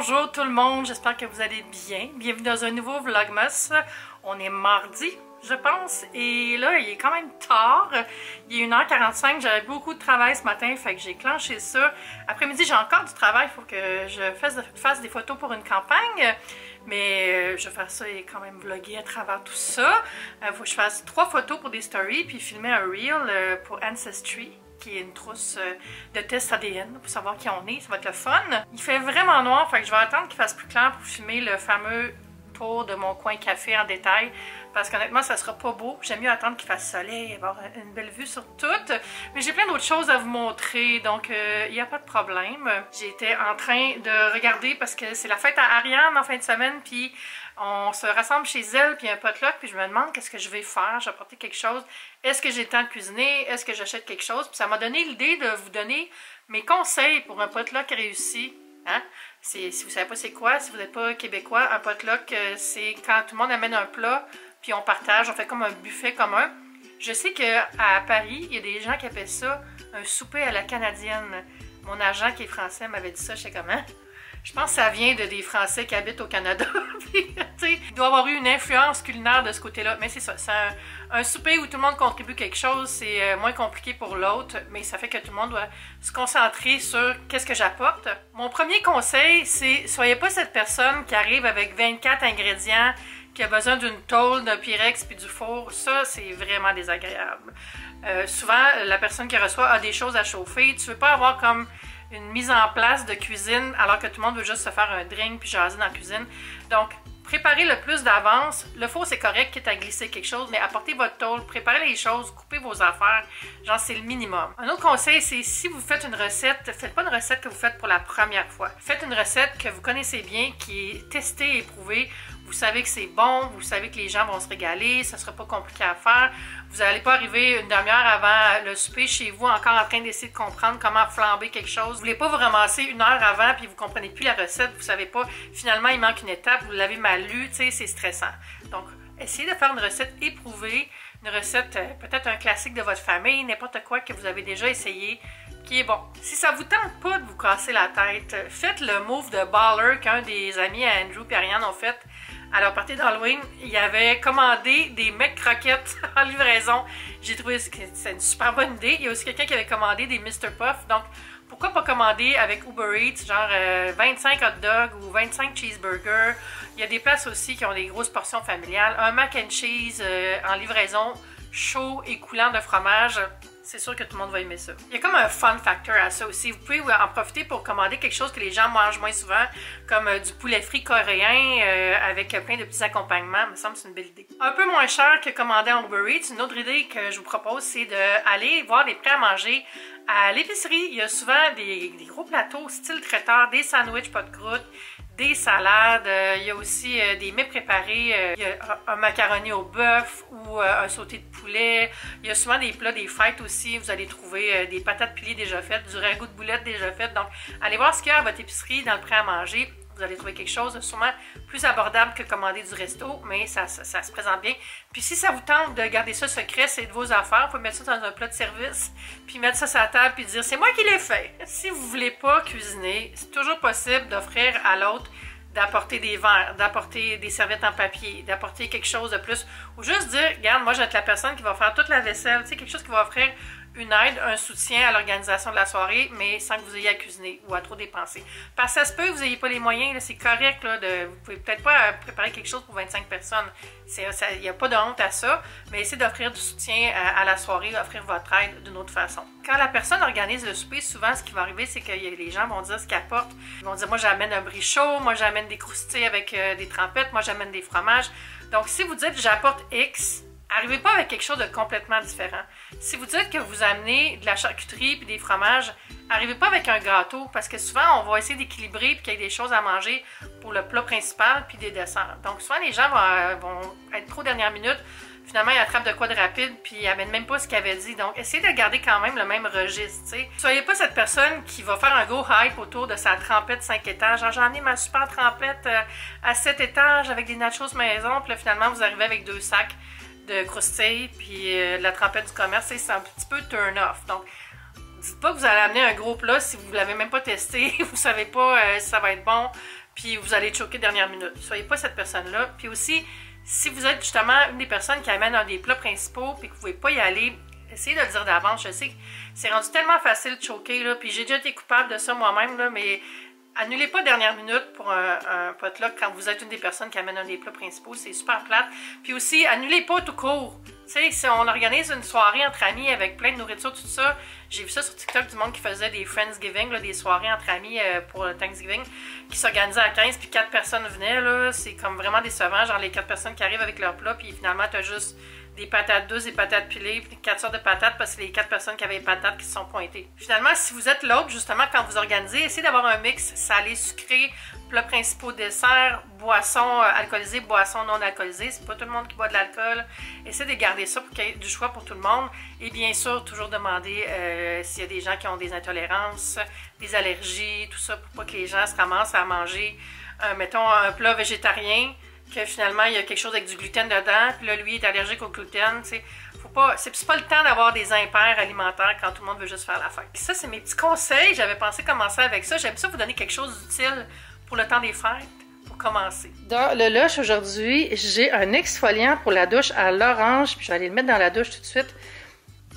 Bonjour tout le monde, j'espère que vous allez bien. Bienvenue dans un nouveau Vlogmas. On est mardi, je pense, et là, il est quand même tard. Il est 1h45, j'avais beaucoup de travail ce matin, fait que j'ai clenché ça. Après-midi, j'ai encore du travail, il faut que je fasse des photos pour une campagne. Mais je vais faire ça et quand même vlogger à travers tout ça. Il faut que je fasse 3 photos pour des stories, puis filmer un reel pour Ancestry, qui est une trousse de test ADN pour savoir qui on est. Ça va être le fun. Il fait vraiment noir, fait que je vais attendre qu'il fasse plus clair pour filmer le fameux tour de mon coin café en détail. Parce qu'honnêtement, ça sera pas beau. J'aime mieux attendre qu'il fasse soleil, avoir une belle vue sur tout. Mais j'ai plein d'autres choses à vous montrer, donc il n'y a pas de problème. J'étais en train de regarder parce que c'est la fête à Ariane en fin de semaine, puis on se rassemble chez elle, puis un potluck, puis je me demande qu'est-ce que je vais faire. Je vais apporter quelque chose. Est-ce que j'ai le temps de cuisiner? Est-ce que j'achète quelque chose? Puis ça m'a donné l'idée de vous donner mes conseils pour un potluck réussi. Hein? Si vous ne savez pas c'est quoi, si vous n'êtes pas québécois, un potluck, c'est quand tout le monde amène un plat, puis on partage, on fait comme un buffet commun. Je sais qu'à Paris, il y a des gens qui appellent ça un souper à la canadienne. Mon agent qui est français m'avait dit ça, je sais comment. Je pense que ça vient des Français qui habitent au Canada. Il doit y avoir eu une influence culinaire de ce côté-là. Mais c'est ça, c'est un souper où tout le monde contribue quelque chose. C'est moins compliqué pour l'autre, mais ça fait que tout le monde doit se concentrer sur qu'est-ce que j'apporte. Mon premier conseil, c'est soyez pas cette personne qui arrive avec 24 ingrédients, qui a besoin d'une tôle, d'un pyrex puis du four. Ça, c'est vraiment désagréable. Souvent, la personne qui reçoit a des choses à chauffer. Tu veux pas avoir comme une mise en place de cuisine alors que tout le monde veut juste se faire un drink puis jaser dans la cuisine. Donc, préparez le plus d'avance. Le four, c'est correct, quitte à glisser quelque chose, mais apportez votre tôle, préparez les choses, coupez vos affaires. Genre, c'est le minimum. Un autre conseil, c'est si vous faites une recette, faites pas une recette que vous faites pour la première fois. Faites une recette que vous connaissez bien, qui est testée et éprouvée. Vous savez que c'est bon, vous savez que les gens vont se régaler, ça ne sera pas compliqué à faire. Vous n'allez pas arriver une demi-heure avant le souper chez vous encore en train d'essayer de comprendre comment flamber quelque chose. Vous ne voulez pas vous ramasser une heure avant puis vous ne comprenez plus la recette, vous ne savez pas, finalement il manque une étape, vous l'avez mal lu, tu sais, c'est stressant. Donc, essayez de faire une recette éprouvée, une recette peut-être un classique de votre famille, n'importe quoi que vous avez déjà essayé, qui est bon. Si ça vous tente pas de vous casser la tête, faites le move de baller qu'un des amis à Andrew et Ariane ont fait. À leur partie d'Halloween, il avait commandé des mecs croquettes en livraison. J'ai trouvé que c'est une super bonne idée. Il y a aussi quelqu'un qui avait commandé des Mr. Puff. Donc, pourquoi pas commander avec Uber Eats, genre 25 hot dogs ou 25 cheeseburgers. Il y a des places aussi qui ont des grosses portions familiales. Un mac and cheese en livraison, chaud et coulant de fromage. C'est sûr que tout le monde va aimer ça. Il y a comme un fun factor à ça aussi. Vous pouvez en profiter pour commander quelque chose que les gens mangent moins souvent, comme du poulet frit coréen avec plein de petits accompagnements. Il me semble que c'est une belle idée. Un peu moins cher que commander en Uber Eats. Une autre idée que je vous propose, c'est d'aller voir des prêts à manger à l'épicerie. Il y a souvent des gros plateaux style traiteur, des sandwichs pas de croûte, des salades, il y a aussi des mets préparés, il y a un macaroni au bœuf ou un sauté de poulet, il y a souvent des plats des fêtes aussi, vous allez trouver des patates pilées déjà faites, du ragoût de boulettes déjà fait, donc allez voir ce qu'il y a à votre épicerie dans le prêt à manger. Vous allez trouver quelque chose de sûrement plus abordable que commander du resto, mais ça se présente bien. Puis si ça vous tente de garder ça secret, c'est de vos affaires, vous pouvez mettre ça dans un plat de service, puis mettre ça sur la table, puis dire « c'est moi qui l'ai fait ». Si vous ne voulez pas cuisiner, c'est toujours possible d'offrir à l'autre d'apporter des verres, d'apporter des serviettes en papier, d'apporter quelque chose de plus, ou juste dire « regarde, moi je vais être la personne qui va faire toute la vaisselle », tu sais, quelque chose qui va offrir une aide, un soutien à l'organisation de la soirée, mais sans que vous ayez à cuisiner ou à trop dépenser. Parce que ça se peut que vous n'ayez pas les moyens, c'est correct, là, vous pouvez peut-être pas préparer quelque chose pour 25 personnes. Il n'y a pas de honte à ça, mais essayez d'offrir du soutien à la soirée, d'offrir votre aide d'une autre façon. Quand la personne organise le souper, souvent ce qui va arriver, c'est que les gens vont dire ce qu'ils apportent. Ils vont dire, moi j'amène un brie chaud, moi j'amène des croustilles avec des trempettes, moi j'amène des fromages. Donc si vous dites j'apporte X, arrivez pas avec quelque chose de complètement différent. Si vous dites que vous amenez de la charcuterie puis des fromages, arrivez pas avec un gâteau parce que souvent on va essayer d'équilibrer puis qu'il y ait des choses à manger pour le plat principal puis des desserts. Donc souvent les gens vont être trop dernière minute. Finalement, ils attrapent de quoi de rapide puis ils amènent même pas ce qu'ils avaient dit. Donc essayez de garder quand même le même registre. T'sais. Soyez pas cette personne qui va faire un go hype autour de sa trempette 5 étages. J'en ai ma super trempette à 7 étages avec des nachos maison. Puis là, finalement, vous arrivez avec 2 sacs de croustilles puis de la trempette du commerce, c'est un petit peu turn off. Donc, dites pas que vous allez amener un gros plat si vous ne l'avez même pas testé, vous savez pas si ça va être bon, puis vous allez choquer dernière minute. Soyez pas cette personne-là. Puis aussi, si vous êtes justement une des personnes qui amène un des plats principaux puis que vous ne pouvez pas y aller, essayez de le dire d'avance. Je sais que c'est rendu tellement facile de choquer, là, puis j'ai déjà été coupable de ça moi-même, là, mais annulez pas dernière minute pour un potluck quand vous êtes une des personnes qui amène un des plats principaux. C'est super plate. Puis aussi, annulez pas tout court. Tu sais, si on organise une soirée entre amis avec plein de nourriture, tout ça, j'ai vu ça sur TikTok, du monde qui faisait des Friendsgiving, là, des soirées entre amis pour le Thanksgiving, qui s'organisaient à 15, puis 4 personnes venaient, là, c'est comme vraiment décevant, genre les 4 personnes qui arrivent avec leur plat, puis finalement, t'as juste des patates douces, des patates pilées, puis 4 sortes de patates, parce que c'est les 4 personnes qui avaient les patates qui se sont pointées. Finalement, si vous êtes l'autre, justement, quand vous organisez, essayez d'avoir un mix salé, sucré, plats principaux, dessert, boissons alcoolisées, boissons non alcoolisées. C'est pas tout le monde qui boit de l'alcool. Essayez de garder ça pour qu'il y ait du choix pour tout le monde. Et bien sûr, toujours demander s'il y a des gens qui ont des intolérances, des allergies, tout ça, pour pas que les gens se ramassent à manger, mettons, un plat végétarien, que finalement, il y a quelque chose avec du gluten dedans, puis là, lui, il est allergique au gluten, tu sais. Faut pas, c'est pas le temps d'avoir des impairs alimentaires quand tout le monde veut juste faire la fête. Puis ça, c'est mes petits conseils. J'avais pensé commencer avec ça. J'aime ça vous donner quelque chose d'utile pour le temps des fêtes, pour commencer. Dans le Lush, aujourd'hui, j'ai un exfoliant pour la douche à l'orange, puis je vais aller le mettre dans la douche tout de suite.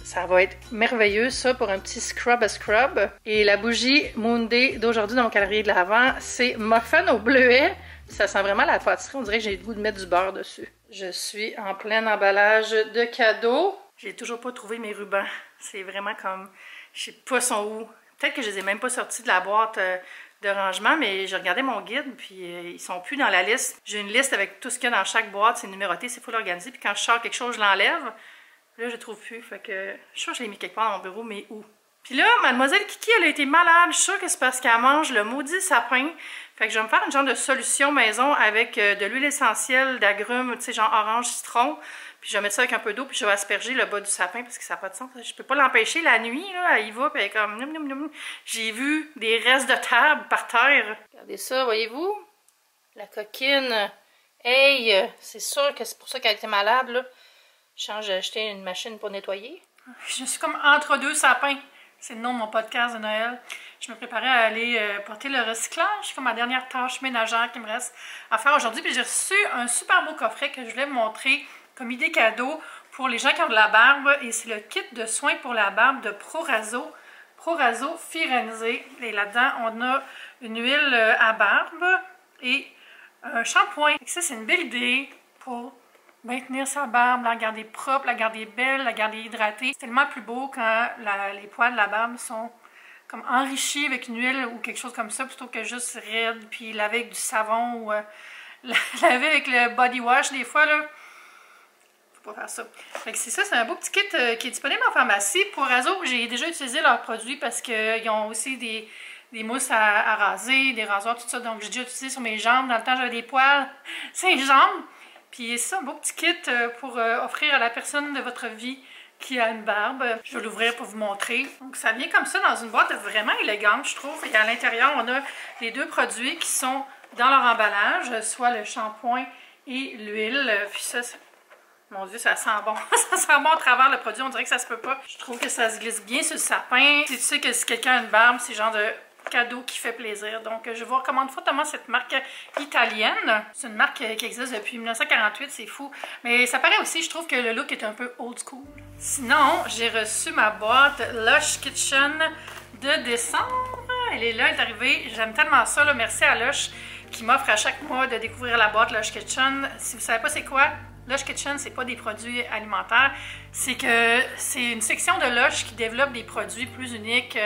Ça va être merveilleux, ça, pour un petit scrub à scrub. Et la bougie Moon Day d'aujourd'hui dans mon calendrier de l'Avent, c'est muffin au bleuet. Ça sent vraiment la pâtisserie. On dirait que j'ai le goût de mettre du beurre dessus. Je suis en plein emballage de cadeaux. J'ai toujours pas trouvé mes rubans. C'est vraiment comme... Je sais pas sont où. Peut-être que je les ai même pas sortis de la boîte de rangement, mais j'ai regardé mon guide, puis ils sont plus dans la liste. J'ai une liste avec tout ce qu'il y a dans chaque boîte. C'est numéroté, c'est full organisé. Puis quand je sors quelque chose, je l'enlève. Là, je ne trouve plus. Fait que je suis sûre que je l'ai mis quelque part dans mon bureau, mais où? Puis là, mademoiselle Kiki, elle a été malade. Je suis sûre que c'est parce qu'elle mange le maudit sapin. Fait que je vais me faire une genre de solution maison avec de l'huile essentielle d'agrumes, tu sais, genre orange, citron. Puis je vais mettre ça avec un peu d'eau, puis je vais asperger le bas du sapin parce que ça n'a pas de sens. Je peux pas l'empêcher la nuit, là. Elle y va, puis elle est comme... Noum, noum, noum. J'ai vu des restes de table par terre. Regardez ça, voyez-vous? La coquine. Hey! C'est sûr que c'est pour ça qu'elle était malade, là. J'ai acheté une machine pour nettoyer. Je suis comme entre deux sapins. C'est le nom de mon podcast de Noël. Je me préparais à aller porter le recyclage. C'est comme ma dernière tâche ménagère qui me reste à faire aujourd'hui. Puis j'ai reçu un super beau coffret que je voulais vous montrer comme idée cadeau pour les gens qui ont de la barbe. Et c'est le kit de soins pour la barbe de ProRaso. ProRaso Firenze. Et là-dedans, on a une huile à barbe et un shampoing. Et ça, c'est une belle idée pour maintenir sa barbe, la garder propre, la garder belle, la garder hydratée. C'est tellement plus beau quand les poils de la barbe sont comme enrichis avec une huile ou quelque chose comme ça, plutôt que juste raide, puis laver avec du savon ou laver avec le body wash des fois, là. Faut pas faire ça. Fait que c'est ça, c'est un beau petit kit qui est disponible en pharmacie. ProRaso, j'ai déjà utilisé leurs produits parce qu'ils ont aussi des mousses à raser, des rasoirs, tout ça. Donc j'ai déjà utilisé sur mes jambes. Dans le temps, j'avais des poils sur les jambes. Puis c'est ça, un beau petit kit pour offrir à la personne de votre vie qui a une barbe. Je vais l'ouvrir pour vous montrer. Donc ça vient comme ça dans une boîte vraiment élégante, je trouve. Et à l'intérieur, on a les deux produits qui sont dans leur emballage, soit le shampoing et l'huile. Puis ça, mon Dieu, ça sent bon. Ça sent bon à travers le produit, on dirait que ça se peut pas. Je trouve que ça se glisse bien sur le sapin. Si tu sais que si quelqu'un a une barbe, c'est le genre de cadeau qui fait plaisir. Donc, je vous recommande fortement cette marque italienne. C'est une marque qui existe depuis 1948, c'est fou. Mais ça paraît aussi, je trouve que le look est un peu old school. Sinon, j'ai reçu ma boîte Lush Kitchen de décembre. Elle est là, elle est arrivée. J'aime tellement ça, là. Merci à Lush qui m'offre à chaque mois de découvrir la boîte Lush Kitchen. Si vous ne savez pas c'est quoi, Lush Kitchen, c'est pas des produits alimentaires. C'est que c'est une section de Lush qui développe des produits plus uniques,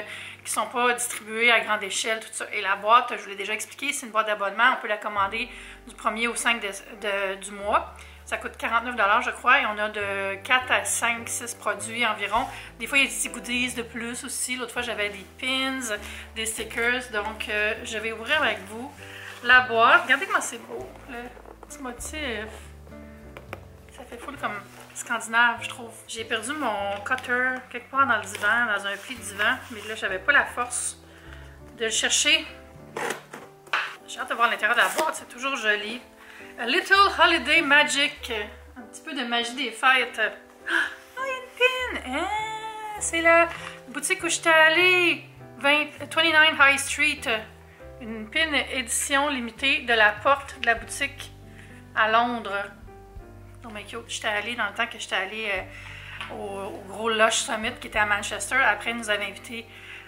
qui sont pas distribués à grande échelle, tout ça. Et la boîte, je vous l'ai déjà expliqué, c'est une boîte d'abonnement. On peut la commander du 1er au 5 du mois. Ça coûte 49 $, je crois, et on a de 4 à 5, 6 produits environ. Des fois, il y a des petits goodies de plus aussi. L'autre fois, j'avais des pins, des stickers. Donc, je vais ouvrir avec vous la boîte. Regardez comment c'est beau, le petit motif. Ça fait full comme scandinave, je trouve. J'ai perdu mon cutter quelque part dans le divan, dans un pli de divan, mais là, j'avais pas la force de le chercher. J'ai hâte de voir l'intérieur de la boîte, c'est toujours joli. A Little Holiday Magic. Un petit peu de magie des fêtes. Oh, il y a une pin! Ah, c'est la boutique où j'étais allée. 29 High Street. une pin édition limitée de la porte de la boutique à Londres. Oh my cute, j'étais allée dans le temps que j'étais allée au gros Lush Summit qui était à Manchester. Après, ils nous avaient invités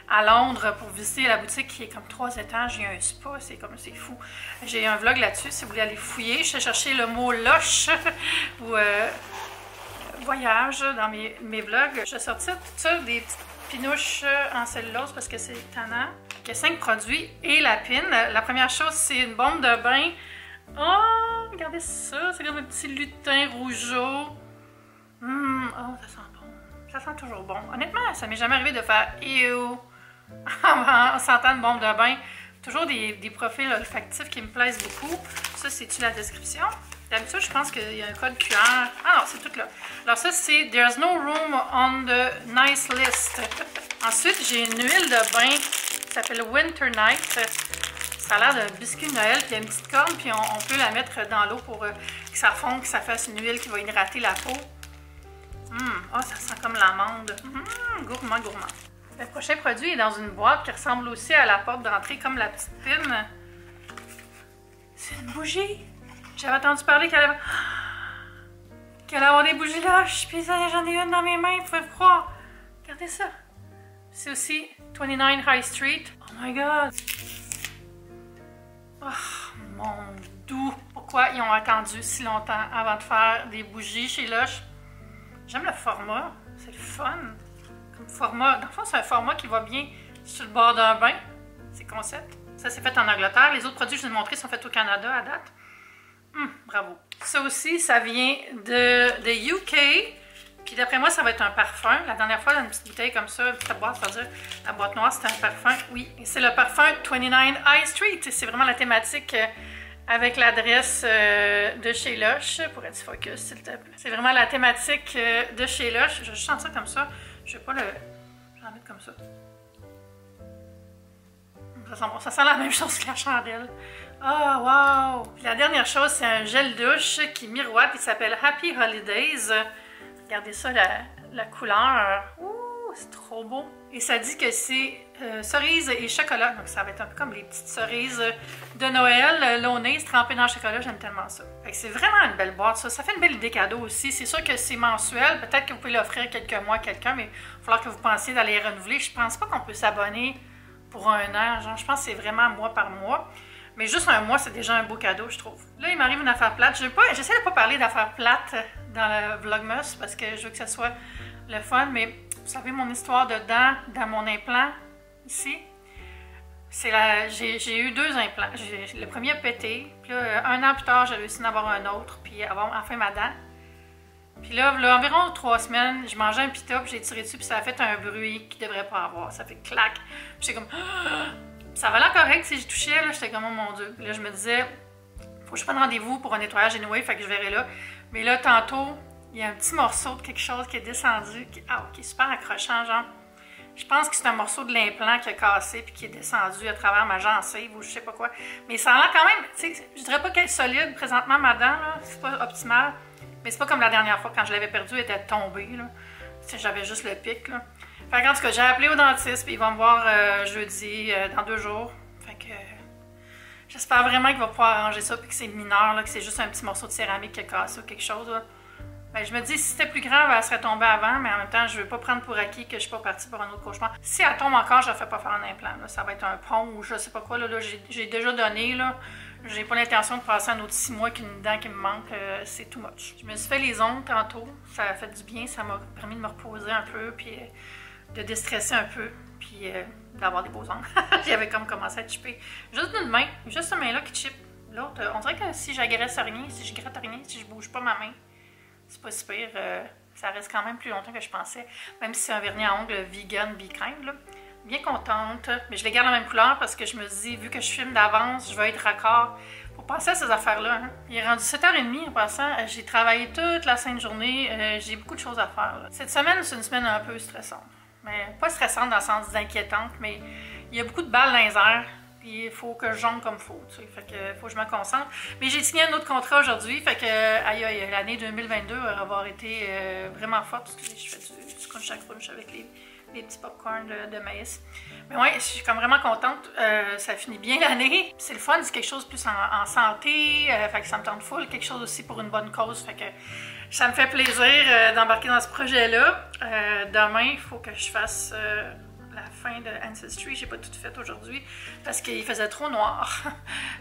à Londres pour visiter la boutique qui est comme 3 étages. Il y a un spa, c'est fou. J'ai un vlog là-dessus si vous voulez aller fouiller. Je suis chercher le mot Lush ou voyage dans mes vlogs. J'ai sorti tout ça, des petites pinouches en cellulose parce que c'est tannant. Il y a 5 produits et la pin. La première chose, c'est une bombe de bain. Oh, regardez ça, c'est comme un petit lutin rougeau. Oh, ça sent bon. Ça sent toujours bon. Honnêtement, ça m'est jamais arrivé de faire « Ew » en sentant une bombe de bain. Toujours des profils olfactifs qui me plaisent beaucoup. Ça, c'est-tu la description? D'habitude, je pense qu'il y a un code QR. Ah non, c'est tout là. Alors ça, c'est « There's no room on the nice list ». Ensuite, j'ai une huile de bain qui s'appelle Winter Night. Ça a l'air d'un biscuit de Noël, puis il y a une petite corne, puis on peut la mettre dans l'eau pour que ça fonde, que ça fasse une huile qui va hydrater la peau. Oh, ça sent comme l'amande. Gourmand, gourmand. Le prochain produit est dans une boîte qui ressemble aussi à la porte d'entrée, comme la petite pin. C'est une bougie. J'avais entendu parler qu'elle allait avoir des bougies Lush, puis j'en ai une dans mes mains, vous pouvez me croire. Regardez ça. C'est aussi 29 High Street. Oh my god. Oh mon doux. Pourquoi ils ont attendu si longtemps avant de faire des bougies chez Lush? J'aime le format. C'est le fun. Comme format. Dans le fond, c'est un format qui va bien sur le bord d'un bain. C'est concept. Ça, c'est fait en Angleterre. Les autres produits que je vous ai montrés sont faits au Canada à date. Bravo. Ça aussi, ça vient de UK. Puis d'après moi, ça va être un parfum. La dernière fois, dans une petite bouteille comme ça, une petite boîte, c'est-à-dire la boîte noire, c'était un parfum. Oui, c'est le parfum 29 High Street. C'est vraiment la thématique avec l'adresse de chez Lush. Pour être focus, s'il te plaît. C'est vraiment la thématique de chez Lush. Je vais juste sentir comme ça. Je vais pas le... Je vais en mettre comme ça. Ça sent bon. Ça sent la même chose que la chandelle. Oh, wow! Puis la dernière chose, c'est un gel douche qui miroite. Il s'appelle Happy Holidays. Regardez ça, la couleur. Ouh, c'est trop beau. Et ça dit que c'est cerise et chocolat. Donc ça va être un peu comme les petites cerises de Noël. L'onaise trempée dans le chocolat, j'aime tellement ça. C'est vraiment une belle boîte, ça. Ça fait une belle idée cadeau aussi. C'est sûr que c'est mensuel. Peut-être que vous pouvez l'offrir quelques mois à quelqu'un, mais il va falloir que vous pensiez d'aller renouveler. Je pense pas qu'on peut s'abonner pour un an. Genre, je pense que c'est vraiment mois par mois. Mais juste un mois, c'est déjà un beau cadeau, je trouve. Là, il m'arrive une affaire plate. J'essaie de ne pas parler d'affaires plates dans le Vlogmas parce que je veux que ça soit le fun. Mais vous savez, mon histoire de dents dans mon implant, ici, j'ai eu 2 implants. Le premier a pété. Puis là, 1 an plus tard, j'ai réussi d'en avoir un autre. Puis avoir enfin ma dent. Puis là, environ 3 semaines, je mangeais un pita, puis j'ai tiré dessus, puis ça a fait un bruit qu'il ne devrait pas avoir. Ça fait clac. Puis j'étais comme... Ça va l'air correct si je touchais, là, j'étais comme, oh mon Dieu. Puis là, je me disais, faut que je prenne rendez-vous pour un nettoyage anyway, fait que je verrai là. Mais là, tantôt, il y a un petit morceau de quelque chose qui est descendu, qui est super accrochant, genre. Je pense que c'est un morceau de l'implant qui a cassé puis qui est descendu à travers ma gencive ou je sais pas quoi. Mais ça a l'air quand même, tu sais, je dirais pas qu'elle est solide présentement, ma dent, là, c'est pas optimal. Mais c'est pas comme la dernière fois, quand je l'avais perdue, elle était tombée, là. J'avais juste le pic, là. Fait que, en tout cas, j'ai appelé au dentiste, puis il va me voir jeudi, dans 2 jours. Fait que j'espère vraiment qu'il va pouvoir arranger ça, puis que c'est mineur, là, que c'est juste un petit morceau de céramique qui a cassé ou quelque chose. Là. Ben, je me dis, si c'était plus grave, elle serait tombée avant, mais en même temps, je veux pas prendre pour acquis que je suis pas partie pour un autre cauchemar. Si elle tombe encore, je ne fais pas faire un implant. Là. Ça va être un pont ou je sais pas quoi. Là, j'ai déjà donné, là. J'ai pas l'intention de passer un autre 6 mois qu'une dent qui me manque, c'est too much. Je me suis fait les ongles tantôt, ça a fait du bien, ça m'a permis de me reposer un peu, puis de déstresser un peu, puis d'avoir des beaux ongles. J'avais comme commencé à chipper. Juste une main, juste cette main-là qui chip. L'autre, on dirait que si j'agresse rien, si je gratte rien, si je bouge pas ma main, c'est pas si pire. Ça reste quand même plus longtemps que je pensais, même si c'est un vernis à ongles vegan, be kind, là. Bien contente, mais je les garde la même couleur parce que je me dis, vu que je filme d'avance, je vais être raccord. Faut penser à ces affaires-là. Hein. Il est rendu 7h30 en passant. J'ai travaillé toute la sainte journée. J'ai beaucoup de choses à faire. Là. Cette semaine, c'est une semaine un peu stressante. Mais pas stressante dans le sens d'inquiétante, mais il y a beaucoup de balles dans les airs. puis il faut que je jongle comme il faut, tu sais, fait que faut que je me concentre. Mais j'ai signé un autre contrat aujourd'hui, fait que aïe, l'année 2022 va avoir été vraiment forte, parce que je fais du crunch à crunch avec les petits popcorn de maïs. Mais ouais, je suis comme vraiment contente, ça finit bien l'année. C'est le fun, c'est quelque chose plus en santé, fait que ça me tente full, quelque chose aussi pour une bonne cause, fait que ça me fait plaisir d'embarquer dans ce projet-là. Demain, il faut que je fasse la fin de Ancestry. J'ai pas tout fait aujourd'hui parce qu'il faisait trop noir.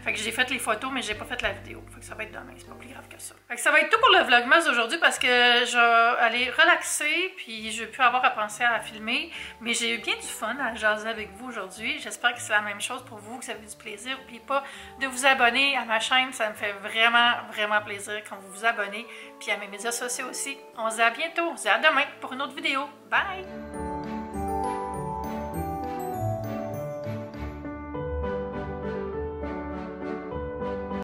Fait que j'ai fait les photos, mais j'ai pas fait la vidéo. Fait que ça va être demain, c'est pas plus grave que ça. Fait que ça va être tout pour le vlogmas d'aujourd'hui parce que je vais aller relaxer, puis je vais plus avoir à penser à la filmer. Mais j'ai eu bien du fun à jaser avec vous aujourd'hui. J'espère que c'est la même chose pour vous, que ça vous avez du plaisir. N'oubliez pas de vous abonner à ma chaîne, ça me fait vraiment, vraiment plaisir quand vous vous abonnez. Puis à mes médias sociaux aussi. On se dit à bientôt, on se dit à demain pour une autre vidéo. Bye!